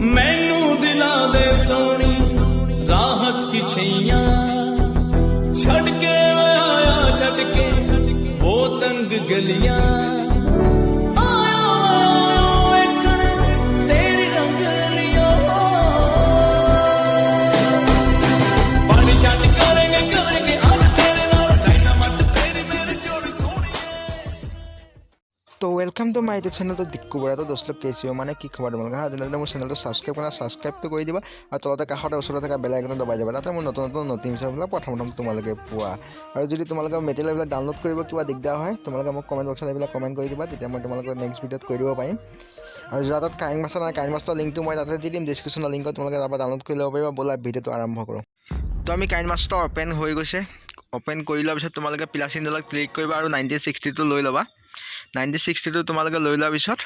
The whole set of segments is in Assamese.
मैनू दिला दे सोनी राहत की छैया छड़ के आया छड़ के वो तंग गलियां तो वेलकम टू माय चैनल तो दिक्कु बरा तो दोस्त लोग कैसे हो माने की खबर তোমালোকে হা যদি মোৰ চেনেলটো সাবস্ক্ৰাইব কৰা সাবস্ক্ৰাইব তো কৰি দিবা আৰু তলতে কাষতে ওচৰত থকা বেল আইকনটো দবাই যাবা তাতে মোৰ নতুন নতুন নটিফিকেশনবিলাক প্ৰথম তোমালোকে পোৱা আৰু যদি তোমালোকে মেটেৰিয়েলবিলাক ডাউনলোড কৰিব কিবা দিগদাৰ হয় তোমালোকে মোক কমেন্ট বক্সত এইবিলাক কমেন্ট কৰি দিবা তেতিয়া মই তোমালোকক নেক্সট ভিডিঅ'ত কৰি দিব পাৰিম আৰু যদি তাত কাইন মাছৰ লিংকটো মই তাতে দি দিম ডেসক্ৰিপচনৰ লিংকত তোমালোকে যাবা ডাউনলোড কৰি ল'ব পাৰিবা বলা ভিডিঅ'টো আৰম্ভ কৰোঁ তো আমি কাইন মাছটো ওপেন হৈ গৈছে ওপেন কৰি লোৱাৰ পিছত তোমালোকে প্লাস চিনডালত ক্লিক কৰিবা আৰু 1960 টো লৈ ল'বা 1960 টো তোমালোকে লৈ লোৱাৰ পিছত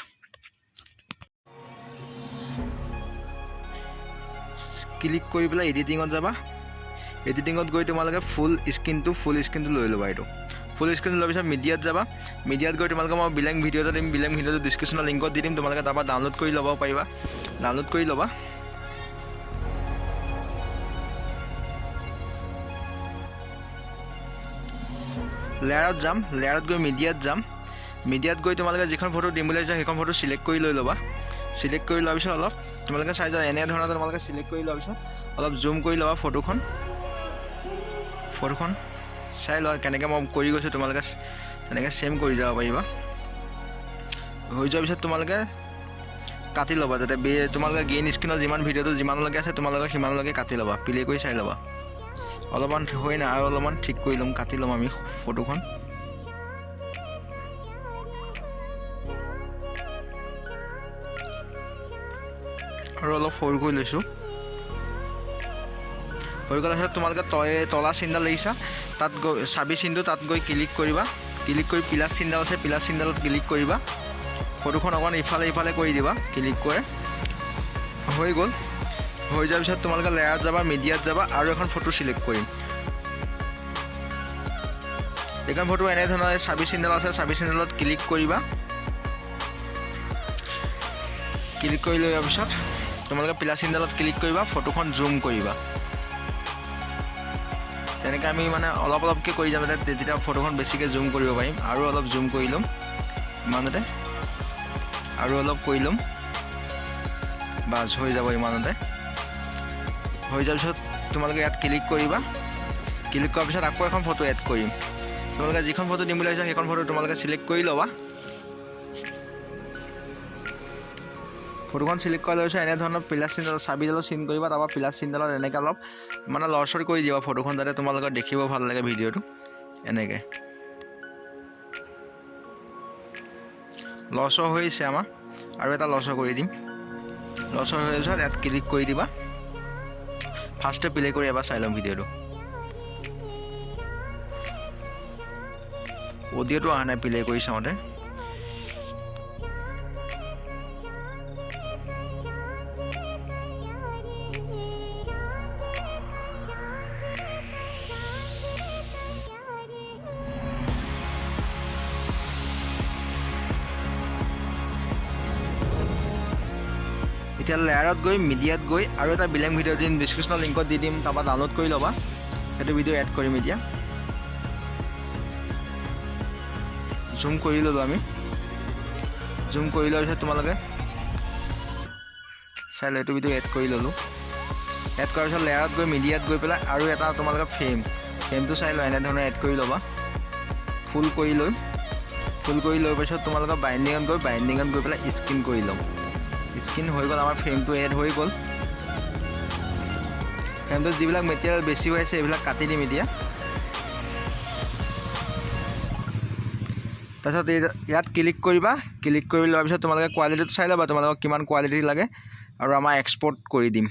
ক্লিক কৰি পেলাই এডিটিংত যাবা এডিটিংত গৈ তোমালোকে ফুল স্ক্ৰিনটো লৈ ল'বা এটো ফুল স্ক্ৰিন লোৱাৰ পিছত মিডিয়াত যাবা মিডিয়াত গৈ তোমালোকে মই বিলেং ভিডিঅ'টো দিম বিলেং ভিডিঅ'টো ডেসক্ৰিপচনৰ লিংকত দি দিম তোমালোকে তাৰপৰা ডাউনলোড কৰি ল'ব পাৰিবা ডাউনলোড কৰি ল'বা লেয়াৰত যাম লেয়াৰত গৈ মিডিয়াত যাম মিডিয়াত গৈ তোমালোকে যিখন ফটো দিম বুলি আছে সেইখন ফটো সিলেক্ট কৰি লৈ ল'বা সিলেক্ট কৰি লোৱাৰ পিছত অলপ তোমালোকে চাই যা এনে ধৰণৰ তোমালোকে সিলেক্ট কৰি লোৱাৰ পিছত অলপ জুম কৰি ল'বা ফটোখন চাই লোৱা কেনেকৈ মই কৰি গৈছোঁ তোমালোকে তেনেকৈ সেম কৰি যাব পাৰিবা হৈ যোৱাৰ পিছত তোমালোকে কাটি ল'বা যাতে তোমালোকে গ্ৰীণ স্ক্ৰীনত যিমান ভিডিঅ'টো যিমানলৈকে আছে তোমালোকে সিমানলৈকে কাটি ল'বা প্লে কৰি চাই ল'বা অলপমান হৈ না আৰু অলপমান ঠিক কৰি ল'ম কাটি ল'ম আমি ফটোখন আৰু অলপ সৰু কৰি লৈছোঁ সৰু কৰাৰ পিছত তোমালোকে তলা চিনডাল লাগিছা তাত গৈ চাবি চিনটো তাত গৈ ক্লিক কৰিবা ক্লিক কৰি প্লাস চিনডাল আছে প্লাস চিনডালত ক্লিক কৰিবা ফটোখন অকণ ইফালে কৰি দিবা ক্লিক কৰে হৈ গ'ল হৈ যোৱাৰ পিছত তোমালোকে লেয়াৰত যাবা মিডিয়াত যাবা আৰু এখন ফটো সিলেক্ট কৰিম এইখন ফটো এনে ধৰণৰ চাবি চিনডাল আছে চাবি চিনডালত ক্লিক কৰিবা ক্লিক কৰি লোৱাৰ পিছত তোমালোকে প্লাস চিনডালত ক্লিক কৰিবা ফটোখন জুম কৰিবা তেনেকৈ আমি মানে অলপকৈ কৰি যাম তেতিয়া ফটোখন বেছিকৈ জুম কৰিব পাৰিম আৰু অলপ জুম কৰি ল'ম ইমানতে আৰু অলপ কৰি ল'ম বাছ হৈ যাব ইমানতে হৈ যোৱাৰ পিছত তোমালোকে ইয়াত ক্লিক কৰিবা ক্লিক কৰাৰ পিছত আকৌ এখন ফটো এড কৰিম তোমালোকে যিখন ফটো দিম বুলি ভাবিছা সেইখন ফটো তোমালোকে সিলেক্ট কৰি ল'বা ফটোখন সিলেক্ট কৰা লৈছে এনে ধৰণৰ প্লাস চিনডাল চাবিডালত চিন কৰিবা তাৰপৰা প্লাস চিনডালত এনেকৈ অলপ মানে লৰচৰ কৰি দিবা ফটোখন যাতে তোমালোকৰ দেখিব ভাল লাগে ভিডিঅ'টো এনেকৈ লৰচৰ হৈছে আমাৰ আৰু এটা লৰচৰ কৰি দিম লৰচৰ হৈ যোৱাৰ ইয়াত ক্লিক কৰি দিবা ফাৰ্ষ্টে প্লে কৰি এবাৰ চাই ল'ম ভিডিঅ'টো অডিঅ'টো অহা নাই প্লে কৰি চাওঁতে এতিয়া লেয়াৰত গৈ মিডিয়াত গৈ আৰু এটা বিলেং ভিডিঅ' দিম ডেসক্ৰিপচনৰ লিংকত দি দিম তাৰপৰা ডাউনলোড কৰি ল'বা সেইটো ভিডিঅ' এড কৰিম এতিয়া জুম কৰি ল'লোঁ আমি জুম কৰি লোৱাৰ পিছত তোমালোকে চাই লওঁ এইটো ভিডিঅ' এড কৰি ল'লোঁ এড কৰাৰ পিছত লেয়াৰত গৈ মিডিয়াত গৈ পেলাই আৰু এটা তোমালোকে ফ্ৰেমটো চাই লোৱা এনেধৰণে এড কৰি ল'বা ফুল কৰি লোৱাৰ পিছত তোমালোকে বাইণ্ডিঙত গৈ পেলাই স্ক্ৰীন কৰি ল'ম স্ক্ৰীন হৈ গ'ল আমাৰ ফ্ৰেমটো এড হৈ গ'ল ফ্ৰেমটোত যিবিলাক মেটেৰিয়েল বেছি হৈ আছে এইবিলাক কাটি দিম এতিয়া তাৰপিছত ইয়াত ক্লিক কৰিবা ক্লিক কৰি লোৱাৰ পিছত তোমালোকে কোৱালিটিটো চাই ল'বা তোমালোকক কিমান কোৱালিটি লাগে আৰু আমাৰ এক্সপৰ্ট কৰি দিম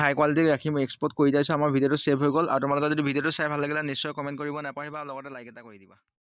হাই কোৱালিটি ৰাখিম এক্সপৰ্ট কৰি দিয়াৰ পিছত আমাৰ ভিডিঅ'টো ছেভ হৈ গ'ল আৰু তোমালোকে যদি ভিডিঅ'টো চাই ভাল লাগিলে নিশ্চয় কমেণ্ট কৰিব নাপাহৰিবা আৰু লগতে লাইক এটা কৰি দিবা